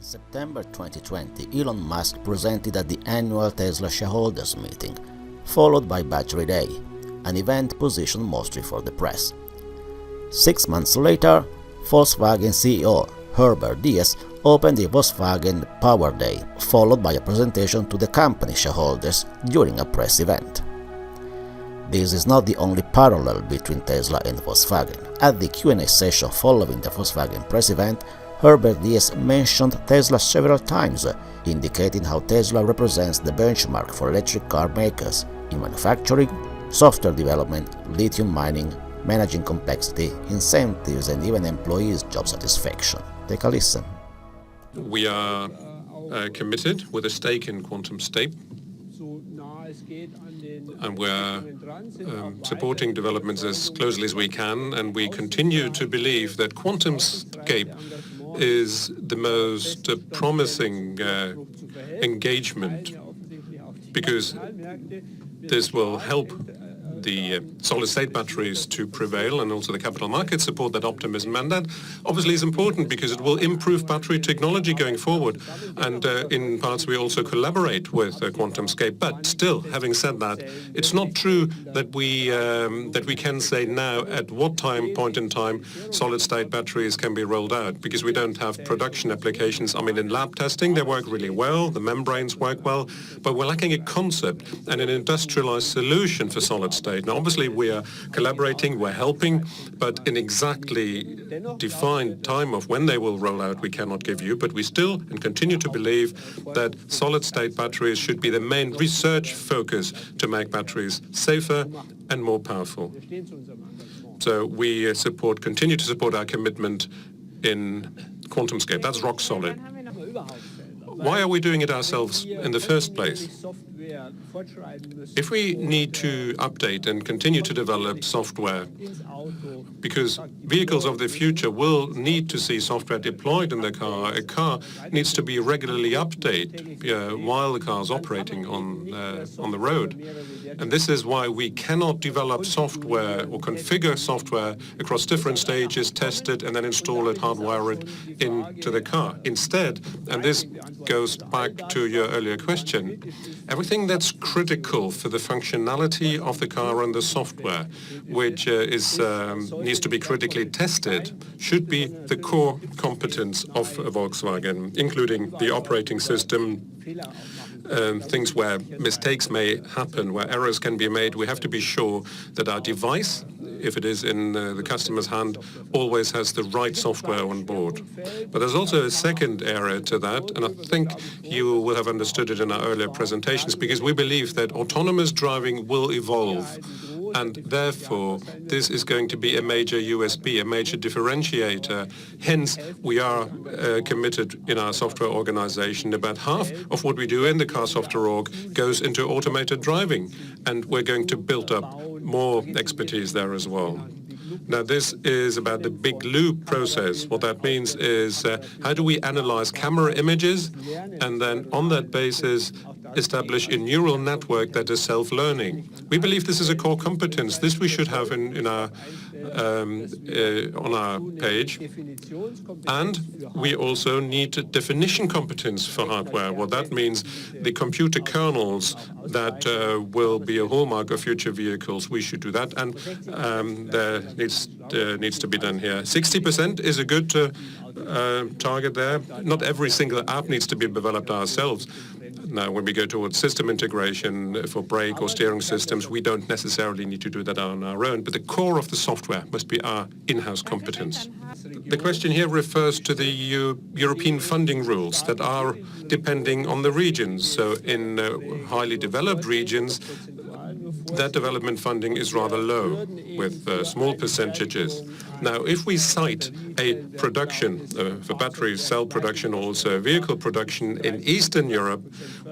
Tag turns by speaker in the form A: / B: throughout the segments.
A: In September 2020, Elon Musk presented at the annual Tesla shareholders meeting, followed by Battery Day, an event positioned mostly for the press. 6 months later, Volkswagen CEO Herbert Diess opened the Volkswagen Power Day, followed by a presentation to the company shareholders during a press event. This is not the only parallel between Tesla and Volkswagen. At the Q&A session following the Volkswagen press event, Herbert Diess mentioned Tesla several times, indicating how Tesla represents the benchmark for electric car makers in manufacturing, software development, lithium mining, managing complexity, incentives, and even employees' job satisfaction. Take a listen.
B: We are committed with a stake in Quantum State, and we're supporting developments as closely as we can, and we continue to believe that QuantumScape is the most promising engagement, because this will help the solid-state batteries to prevail, and also the capital markets support that optimism. And that obviously is important because it will improve battery technology going forward. And in parts we also collaborate with QuantumScape. But still, having said that, it's not true that we can say now at what point in time solid-state batteries can be rolled out, because we don't have production applications. I mean, in lab testing they work really well, the membranes work well, but we're lacking a concept and an industrialized solution for solid-state. Now, obviously, we are collaborating, we're helping, but in exactly defined time of when they will roll out, we cannot give you. But we still and continue to believe that solid-state batteries should be the main research focus to make batteries safer and more powerful. So we continue to support our commitment in QuantumScape. That's rock solid. Why are we doing it ourselves in the first place? If we need to update and continue to develop software, because vehicles of the future will need to see software deployed in the car, a car needs to be regularly updated while the car is operating on the road. And this is why we cannot develop software or configure software across different stages, test it, and then install it, hardwire it into the car. Instead, and this goes back to your earlier question, everything that's critical for the functionality of the car and the software, which needs to be critically tested, should be the core competence of Volkswagen, including the operating system, things where mistakes may happen, where errors can be made. We have to be sure that our device, if it is in the customer's hand, always has the right software on board. But there's also a second area to that, and I think you will have understood it in our earlier presentations, because we believe that autonomous driving will evolve. And therefore, this is going to be a major USP, a major differentiator. Hence, we are committed in our software organization. About half of what we do in the car software org goes into automated driving, and we're going to build up more expertise there as well. Now, this is about the big loop process. What that means is how do we analyze camera images and then on that basis establish a neural network that is self-learning. We believe this is a core competence. This we should have in our on our page. And we also need a definition competence for hardware. What that means, the computer kernels that will be a hallmark of future vehicles, we should do that. And there needs to be done here. 60% is a good target there. Not every single app needs to be developed ourselves. Now, when we go towards system integration for brake or steering systems, we don't necessarily need to do that on our own, but the core of the software must be our in-house competence. The question here refers to the European funding rules that are depending on the regions. So in highly developed regions, that development funding is rather low, with small percentages. Now, if we cite a production for battery cell production, also vehicle production in Eastern Europe,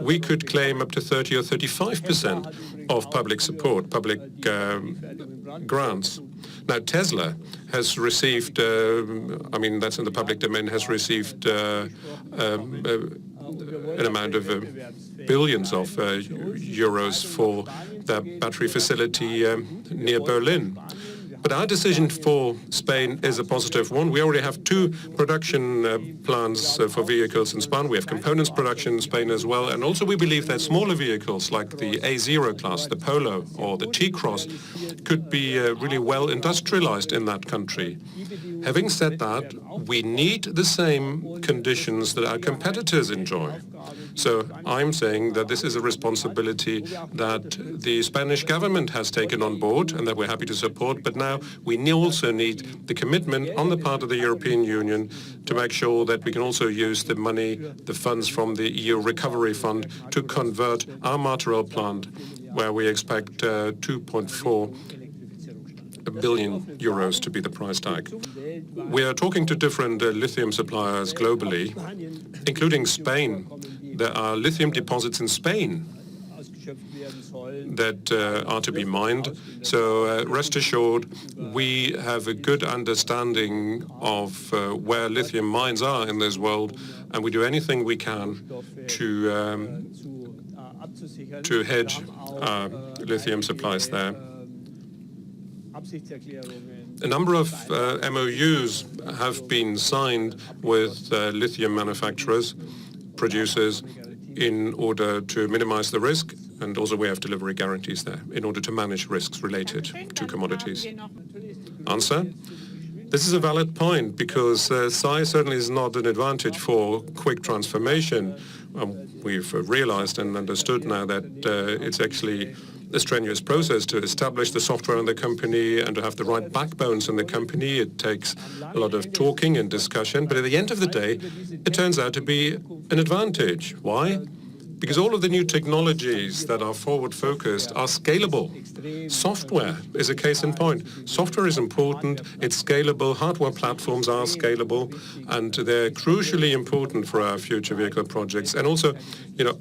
B: we could claim up to 30 or 35% of public support, public grants. Now, Tesla has received, I mean, that's in the public domain, has received an amount of billions of euros for the battery facility near Berlin. But our decision for Spain is a positive one. We already have 2 production plants for vehicles in Spain. We have components production in Spain as well. And also we believe that smaller vehicles like the A0 class, the Polo or the T-Cross could be really well industrialized in that country. Having said that, we need the same conditions that our competitors enjoy. So I'm saying that this is a responsibility that the Spanish government has taken on board and that we're happy to support. But now we also need the commitment on the part of the European Union to make sure that we can also use the money, the funds from the EU Recovery Fund to convert our Martorell plant, where we expect 2.4 billion euros to be the price tag. We are talking to different lithium suppliers globally, including Spain. There are lithium deposits in Spain that are to be mined. So rest assured, we have a good understanding of where lithium mines are in this world, and we do anything we can to hedge lithium supplies there. A number of MOUs have been signed with lithium manufacturers, producers, in order to minimize the risk, and also we have delivery guarantees there in order to manage risks related to commodities. Answer? This is a valid point because size certainly is not an advantage for quick transformation. We've realized and understood now that it's actually a strenuous process to establish the software in the company and to have the right backbones in the company. It takes a lot of talking and discussion, but at the end of the day, it turns out to be an advantage. Why? Because all of the new technologies that are forward-focused are scalable. Software is a case in point. Software is important, it's scalable, hardware platforms are scalable, and they're crucially important for our future vehicle projects. And also,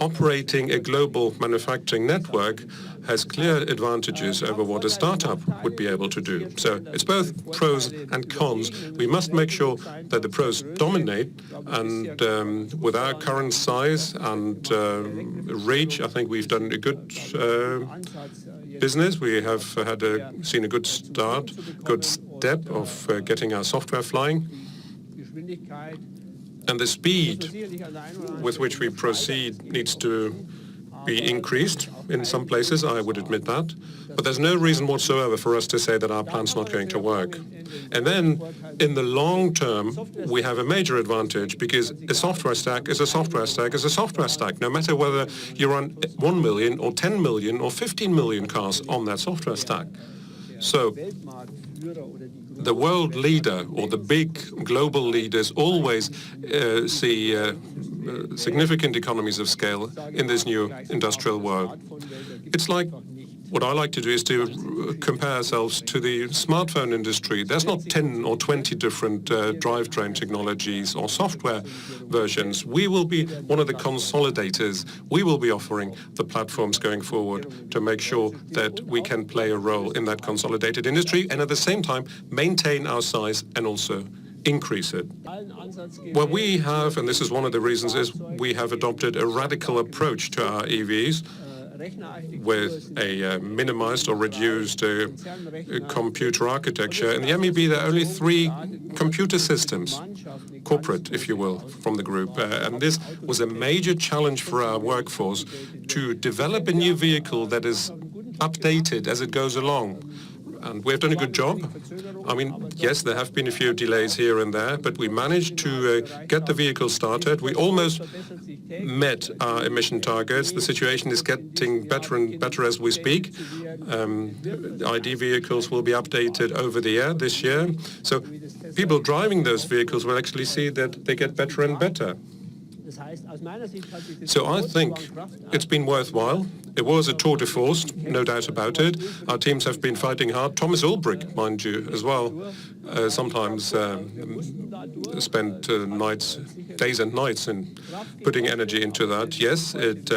B: operating a global manufacturing network has clear advantages over what a startup would be able to do. So it's both pros and cons. We must make sure that the pros dominate, and with our current size and reach, I think we've done a good business. We have seen a good start, good step of getting our software flying. And the speed with which we proceed needs to be increased in some places, I would admit that. But there's no reason whatsoever for us to say that our plan's not going to work. And then, in the long term, we have a major advantage because a software stack is a software stack is a software stack, no matter whether you run 1 million or 10 million or 15 million cars on that software stack. So, the world leader or the big global leaders always see significant economies of scale in this new industrial world. It's like, what I like to do is to compare ourselves to the smartphone industry. There's not 10 or 20 different drivetrain technologies or software versions. We will be one of the consolidators. We will be offering the platforms going forward to make sure that we can play a role in that consolidated industry and at the same time maintain our size and also increase it. What we have, and this is one of the reasons, is we have adopted a radical approach to our EVs with a minimized or reduced computer architecture. In the MEB, there are only 3 computer systems, corporate, if you will, from the group. And this was a major challenge for our workforce to develop a new vehicle that is updated as it goes along. And we've done a good job. I mean, yes, there have been a few delays here and there, but we managed to get the vehicle started. We almost met our emission targets. The situation is getting better and better as we speak. ID vehicles will be updated over the air this year. So people driving those vehicles will actually see that they get better and better. So I think it's been worthwhile. It was a tour de force, no doubt about it. Our teams have been fighting hard. Thomas Ulbrich, mind you, as well, sometimes spent days and nights in putting energy into that. Yes, it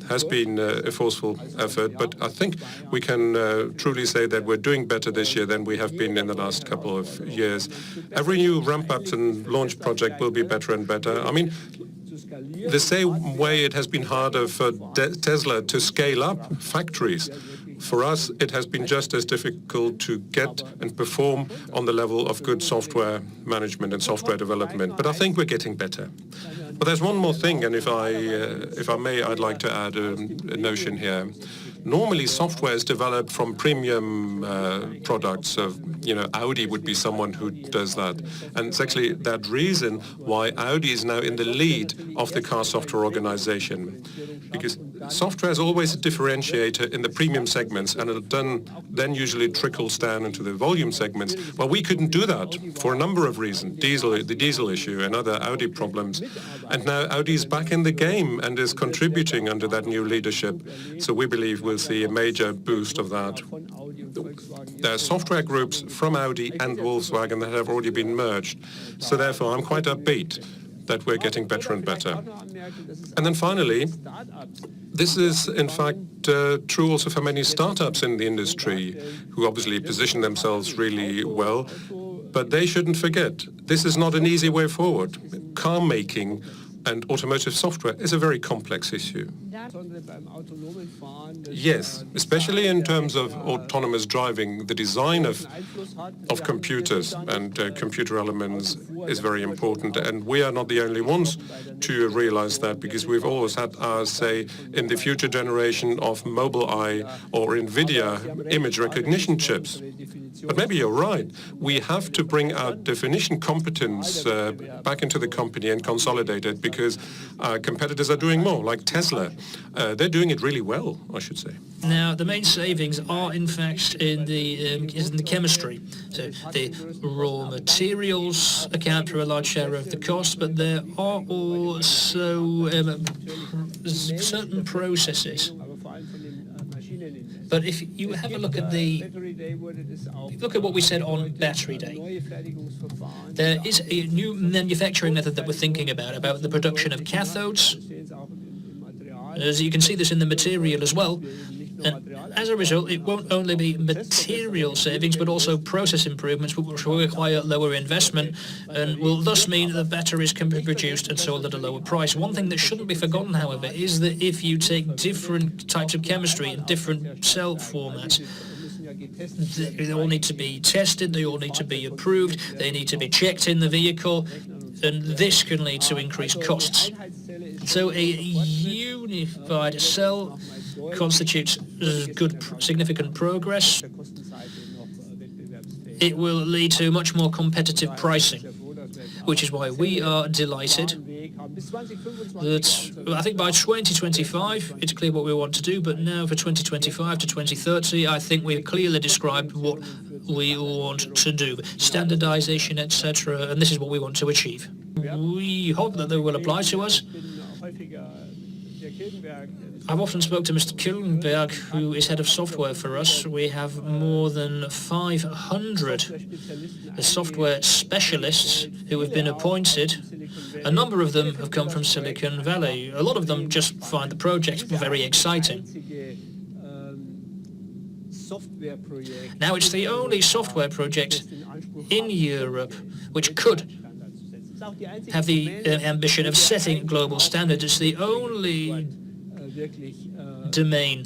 B: has been a forceful effort, but I think we can truly say that we're doing better this year than we have been in the last couple of years. Every new ramp-up and launch project will be better and better. I mean, the same way it has been harder for Tesla to scale up factories for us, it has been just as difficult to get and perform on the level of good software management and software development. But I think we're getting better. But there's one more thing, and if I may, I'd like to add a notion here. Normally, software is developed from premium products. Audi would be someone who does that. And it's actually that reason why Audi is now in the lead of the car software organization. Because software is always a differentiator in the premium segments, and it then usually trickles down into the volume segments. Well, we couldn't do that for a number of reasons. The diesel issue and other Audi problems. And now Audi is back in the game and is contributing under that new leadership. So we believe we'll see a major boost of that. There are software groups from Audi and Volkswagen that have already been merged. So therefore, I'm quite upbeat that we're getting better and better. And then finally, this is in fact true also for many startups in the industry who obviously position themselves really well, but they shouldn't forget, this is not an easy way forward. Car making and automotive software is a very complex issue. Yes, especially in terms of autonomous driving, the design of computers and computer elements is very important. And we are not the only ones to realize that, because we've always had our say in the future generation of Mobileye or NVIDIA image recognition chips. But maybe you're right. We have to bring our definition competence back into the company and consolidate it, because our competitors are doing more, like Tesla. They're doing it really well, I should say.
C: Now, the main savings are, in fact, in the chemistry. So the raw materials account for a large share of the cost, but there are also certain processes. But if you have a look at what we said on Battery Day, there is a new manufacturing method that we're thinking about the production of cathodes. As you can see this in the material as well. And as a result, it won't only be material savings, but also process improvements, which will require lower investment and will thus mean that batteries can be produced and sold at a lower price. One thing that shouldn't be forgotten, however, is that if you take different types of chemistry and different cell formats, they all need to be tested, they all need to be approved, they need to be checked in the vehicle, and this can lead to increased costs. So a unified cell constitutes significant progress. It will lead to much more competitive pricing, which is why we are delighted that I think by 2025 it's clear what we want to do, but now for 2025 to 2030 I think we've clearly described what we want to do, standardization, etc., and this is what we want to achieve. We hope that they will apply to us. I've often spoken to Mr. Killenberg, who is head of software for us. We have more than 500 software specialists who have been appointed. A number of them have come from Silicon Valley. A lot of them just find the project very exciting. Now, it's the only software project in Europe which could have the ambition of setting global standards. It's the only domain.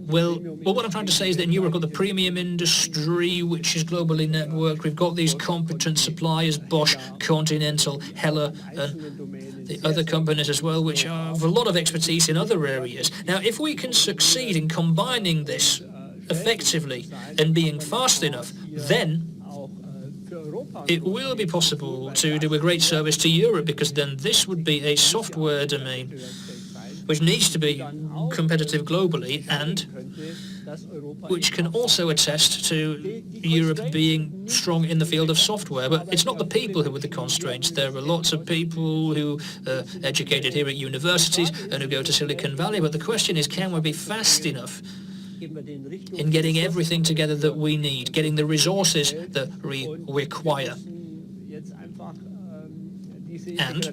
C: Well, what I'm trying to say is that in Europe we've got the premium industry, which is globally networked. We've got these competent suppliers, Bosch, Continental, Heller, and the other companies as well, which have a lot of expertise in other areas. Now, if we can succeed in combining this effectively and being fast enough, then it will be possible to do a great service to Europe, because then this would be a software domain which needs to be competitive globally and which can also attest to Europe being strong in the field of software. But it's not the people who are the constraints. There are lots of people who are educated here at universities and who go to Silicon Valley, but the question is, can we be fast enough in getting everything together that we need, getting the resources that we require? And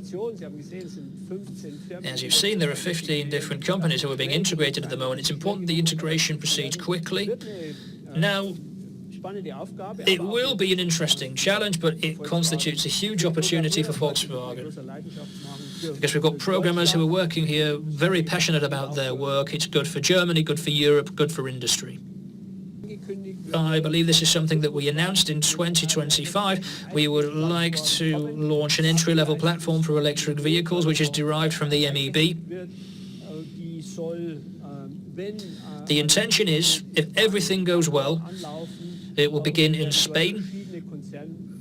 C: as you've seen, there are 15 different companies who are being integrated at the moment. It's important the integration proceeds quickly. Now, It will be an interesting challenge, but it constitutes a huge opportunity for Volkswagen. Because we've got programmers who are working here very passionate about their work. It's good for Germany, good for Europe, good for industry. I believe this is something that we announced in 2025. We would like to launch an entry-level platform for electric vehicles, which is derived from the MEB. The intention is, if everything goes well, it will begin in Spain,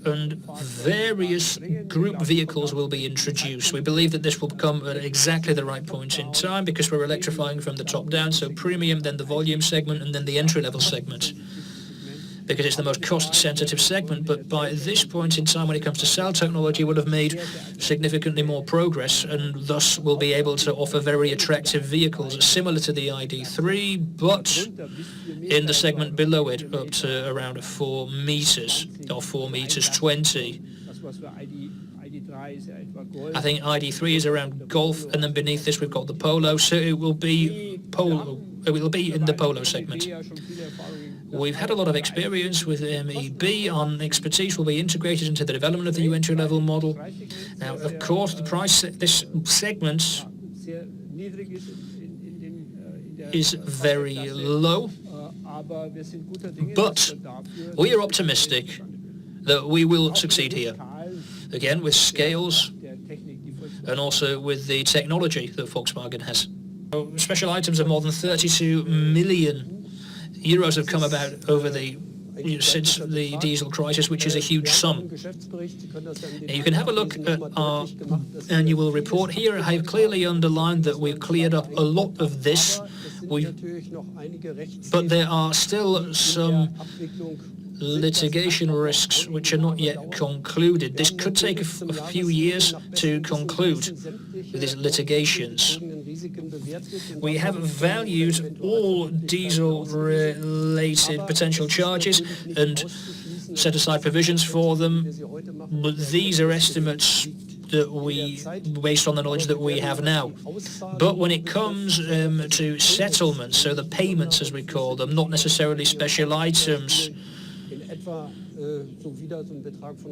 C: and various group vehicles will be introduced. We believe that this will come at exactly the right point in time because we're electrifying from the top down, so premium, then the volume segment, and then the entry-level segment, because it's the most cost-sensitive segment. But by this point in time, when it comes to cell technology, we'll have made significantly more progress, and thus we'll be able to offer very attractive vehicles similar to the ID.3, but in the segment below it, up to around 4 meters or 4 meters 20. I think ID.3 is around Golf, and then beneath this we've got the Polo, so it will be Polo. It will be in the Polo segment. We've had a lot of experience with MEB. Our expertise will be integrated into the development of the new entry-level model. Now, of course, the price, this segment is very low, but we are optimistic that we will succeed here. Again, with scales and also with the technology that Volkswagen has. Special items of more than 32 million euros have come about over since the diesel crisis, which is a huge sum. Now, you can have a look at our annual report here. I have clearly underlined that we've cleared up a lot of this, but there are still some litigation risks which are not yet concluded. This could take a few years to conclude with these litigations. We have valued all diesel-related potential charges and set aside provisions for them, but these are estimates that based on the knowledge that we have now. But when it comes to settlements, so the payments as we call them, not necessarily special items,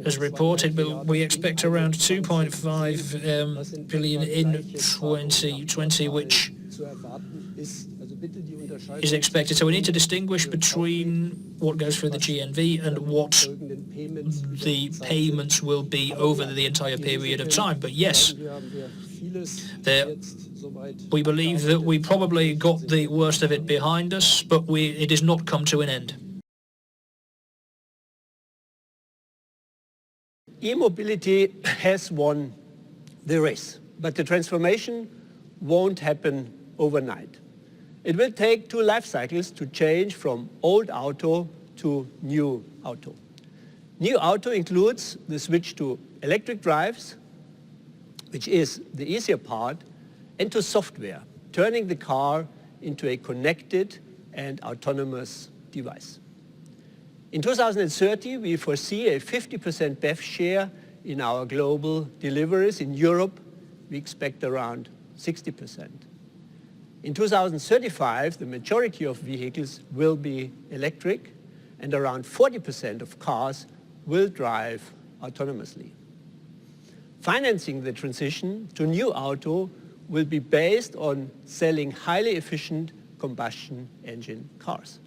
C: as reported, but we expect around 2.5 billion in 2020, which is expected. So we need to distinguish between what goes through the GNV and what the payments will be over the entire period of time. But yes, we believe that we probably got the worst of it behind us, but it has not come to an end.
D: E-mobility has won the race, but the transformation won't happen overnight. It will take 2 life cycles to change from old auto to new auto. New auto includes the switch to electric drives, which is the easier part, and to software, turning the car into a connected and autonomous device. In 2030, we foresee a 50% BEV share in our global deliveries. In Europe, we expect around 60%. In 2035, the majority of vehicles will be electric, and around 40% of cars will drive autonomously. Financing the transition to new auto will be based on selling highly efficient combustion engine cars.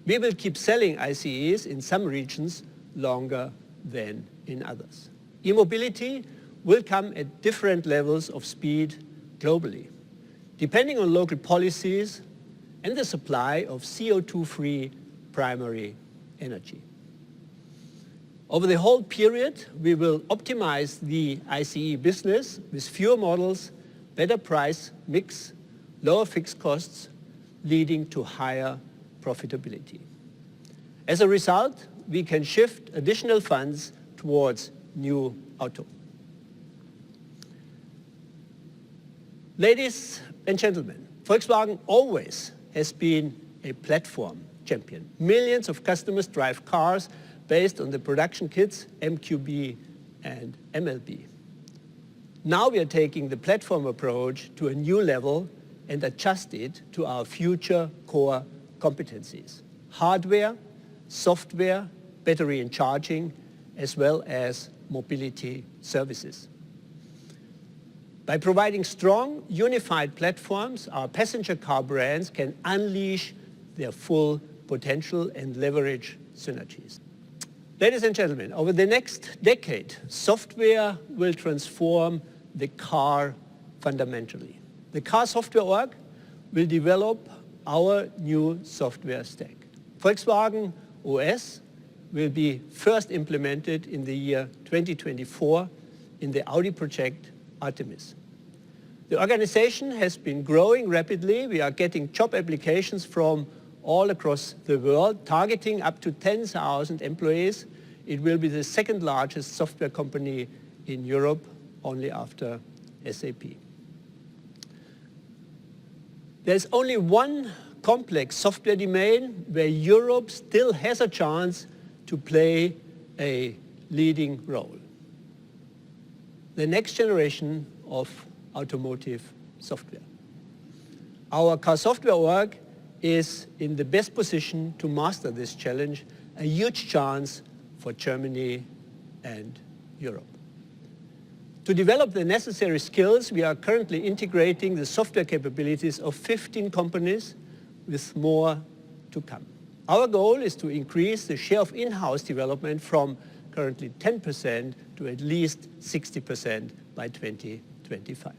D: We will keep selling ICEs in some regions longer than in others. E-mobility will come at different levels of speed globally, depending on local policies and the supply of CO2-free primary energy. Over the whole period, we will optimize the ICE business with fewer models, better price mix, lower fixed costs, leading to higher profitability. As a result, we can shift additional funds towards new auto. Ladies and gentlemen, Volkswagen always has been a platform champion. Millions of customers drive cars based on the production kits MQB and MLB. Now we are taking the platform approach to a new level and adjust it to our future core competencies: hardware, software, battery and charging, as well as mobility services. By providing strong, unified platforms, our passenger car brands can unleash their full potential and leverage synergies. Ladies and gentlemen, over the next decade, software will transform the car fundamentally. The car software org will develop our new software stack. Volkswagen OS will be first implemented in the year 2024 in the Audi project Artemis. The organization has been growing rapidly. We are getting job applications from all across the world, targeting up to 10,000 employees. It will be the second largest software company in Europe, only after SAP. There's only one complex software domain where Europe still has a chance to play a leading role: the next generation of automotive software. Our car software org is in the best position to master this challenge, a huge chance for Germany and Europe. To develop the necessary skills, we are currently integrating the software capabilities of 15 companies, with more to come. Our goal is to increase the share of in-house development from currently 10% to at least 60% by 2025.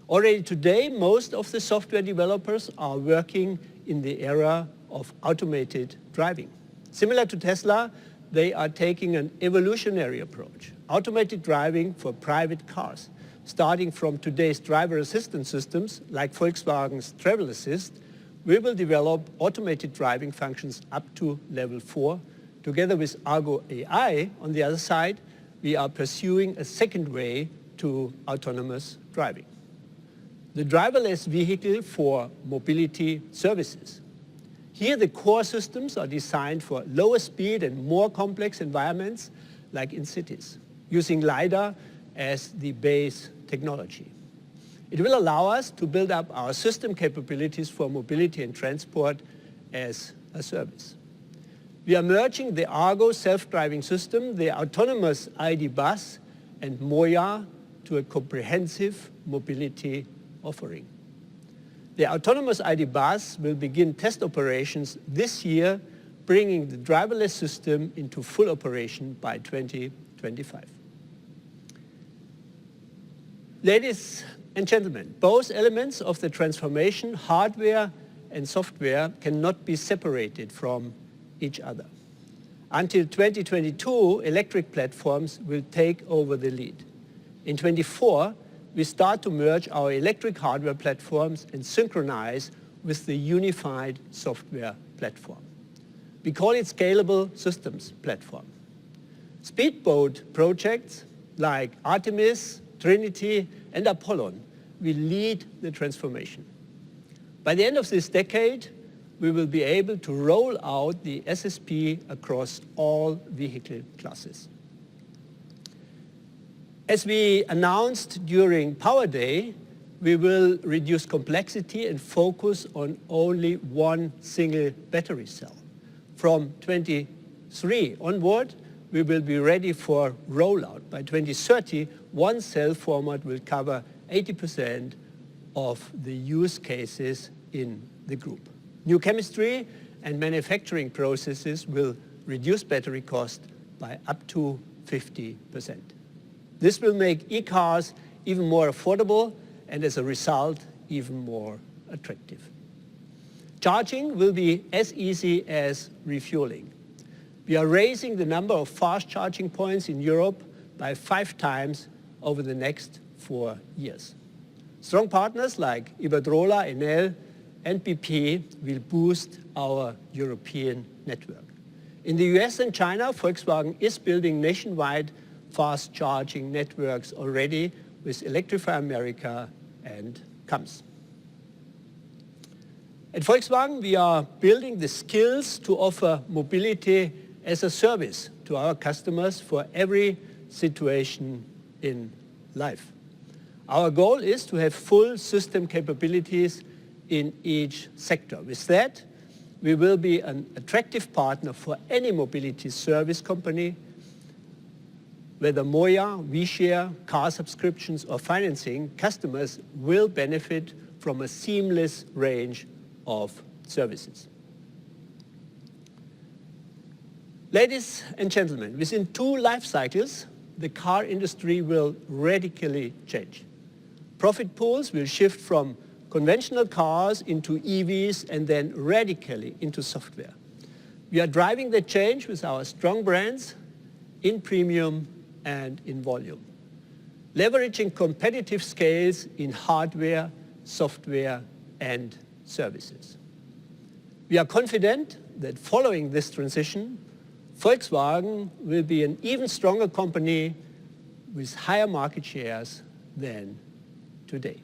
D: Already today, most of the software developers are working in the era of automated driving. Similar to Tesla, they are taking an evolutionary approach. Automated driving for private cars, starting from today's driver assistance systems like Volkswagen's Travel Assist, we will develop automated driving functions up to level 4. Together with Argo AI on the other side, we are pursuing a second way to autonomous driving: the driverless vehicle for mobility services. Here, the core systems are designed for lower speed and more complex environments, like in cities, using LiDAR as the base technology. It will allow us to build up our system capabilities for mobility and transport as a service. We are merging the Argo self-driving system, the autonomous ID bus, and Moya to a comprehensive mobility offering. The autonomous ID bus will begin test operations this year, bringing the driverless system into full operation by 2025. Ladies and gentlemen, both elements of the transformation, hardware and software, cannot be separated from each other. Until 2022, electric platforms will take over the lead. In 2024, we start to merge our electric hardware platforms and synchronize with the unified software platform. We call it Scalable Systems Platform. Speedboat projects like Artemis, Trinity, and Apollon will lead the transformation. By the end of this decade, we will be able to roll out the SSP across all vehicle classes. As we announced during Power Day, we will reduce complexity and focus on only one single battery cell. From 2023 onward, we will be ready for rollout. By 2030, one cell format will cover 80% of the use cases in the group. New chemistry and manufacturing processes will reduce battery cost by up to 50%. This will make e-cars even more affordable and, as a result, even more attractive. Charging will be as easy as refueling. We are raising the number of fast charging points in Europe by 5 times over the next 4 years. Strong partners like Iberdrola, Enel, and BP will boost our European network. In the US and China, Volkswagen is building nationwide fast charging networks already with Electrify America and CAMS. At Volkswagen, we are building the skills to offer mobility as a service to our customers for every situation in life. Our goal is to have full system capabilities in each sector. With that, we will be an attractive partner for any mobility service company, whether Moya, WeShare, car subscriptions or financing. Customers will benefit from a seamless range of services. Ladies and gentlemen, within 2 life cycles, the car industry will radically change. Profit pools will shift from conventional cars into EVs and then radically into software. We are driving the change with our strong brands in premium and in volume, leveraging competitive scales in hardware, software, and services. We are confident that following this transition, Volkswagen will be an even stronger company with higher market shares than today.